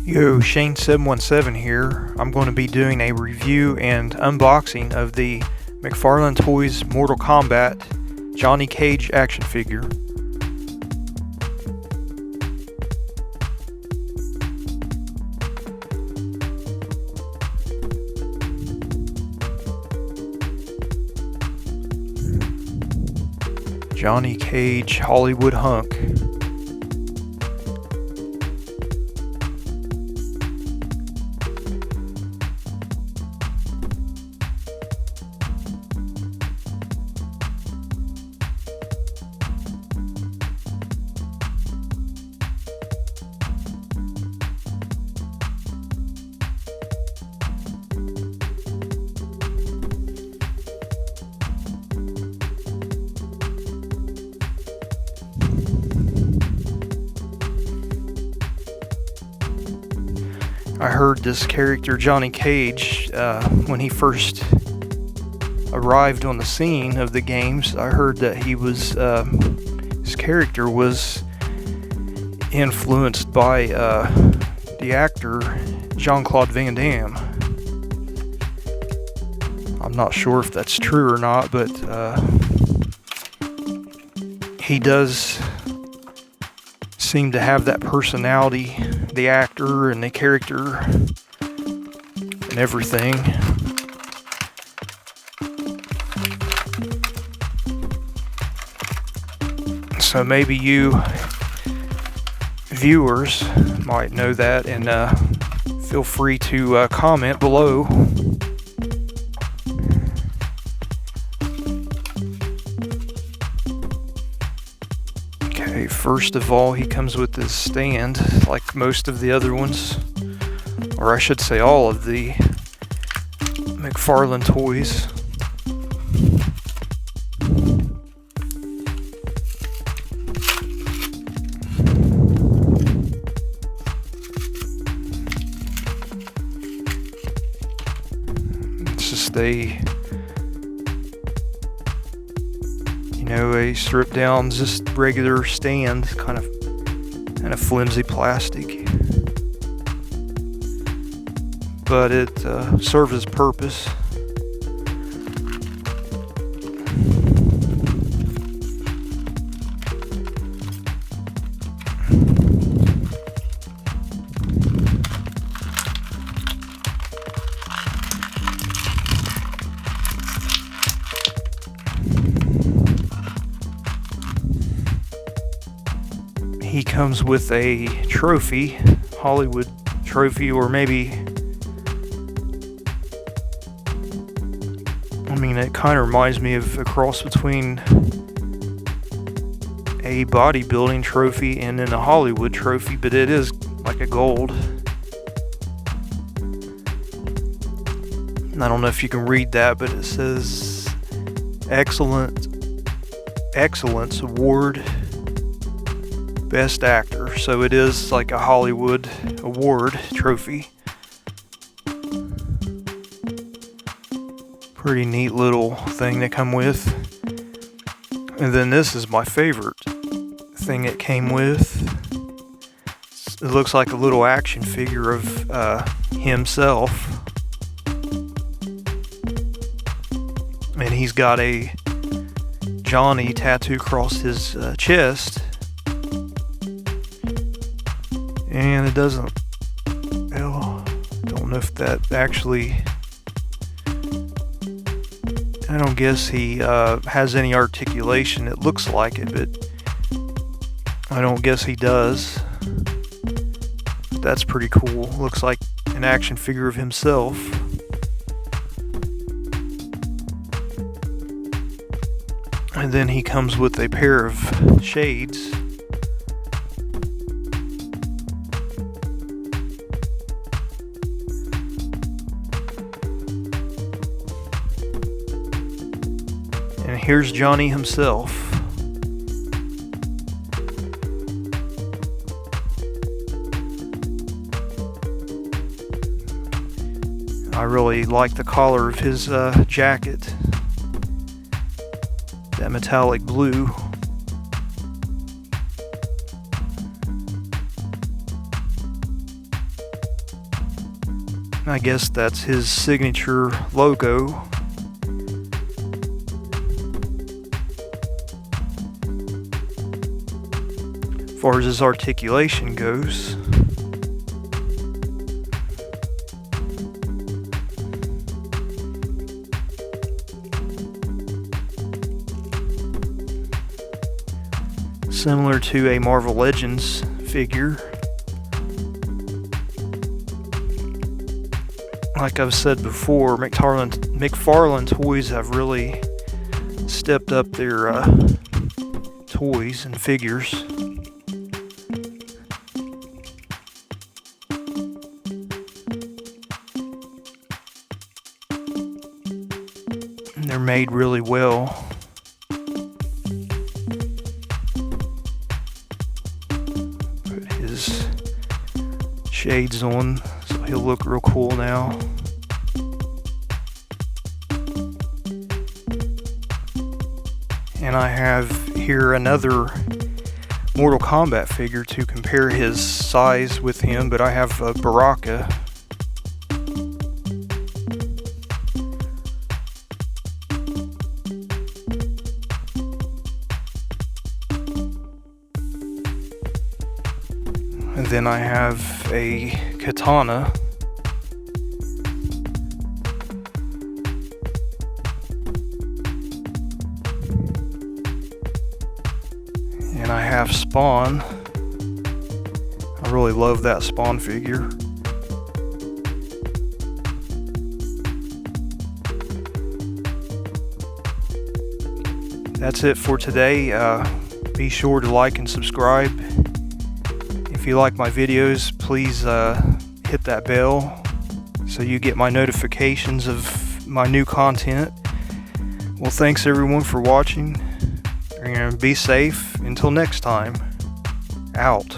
Yo, Shane717 here. I'm going to be doing a review and unboxing of the McFarlane Toys Mortal Kombat Johnny Cage action figure. Johnny Cage Hollywood Hunk. I heard this character Johnny Cage when he first arrived on the scene of the games. I heard that his character was influenced by the actor Jean-Claude Van Damme. I'm not sure if that's true or not, but he does seem to have that personality, the actor and the character and everything. So maybe you viewers might know that, and feel free to comment below. Okay, first of all, he comes with this stand like most of the other ones, or I should say all of the McFarlane toys. It's just a stripped down, just regular stand, kind of flimsy plastic, but it serves its purpose. He comes with a trophy, Hollywood trophy, or maybe, it kind of reminds me of a cross between a bodybuilding trophy and then a Hollywood trophy, but it is like a gold. I don't know if you can read that, but it says Excellence Award, Best Actor. So it is like a Hollywood award trophy. Pretty neat little thing they come with. And then this is my favorite thing it came with. It looks like a little action figure of himself. And he's got a Johnny tattoo across his chest. And it doesn't, don't know if that actually, I don't guess he has any articulation. It looks like it, but I don't guess he does. That's pretty cool. Looks like an action figure of himself. And then he comes with a pair of shades. And here's Johnny himself. I really like the collar of his jacket. That metallic blue. I guess that's his signature logo. As far as his articulation goes, similar to a Marvel Legends figure. Like I've said before, McFarlane Toys have really stepped up their toys and figures. And they're made really well. Put his shades on so he'll look real cool now. And I have here another Mortal Kombat figure to compare his size with him, but I have a Baraka. And then I have a Katana. And I have Spawn. I really love that Spawn figure. That's it for today. Be sure to like and subscribe. If you like my videos, please hit that bell so you get my notifications of my new content. Well, thanks everyone for watching. And be safe until next time. Out.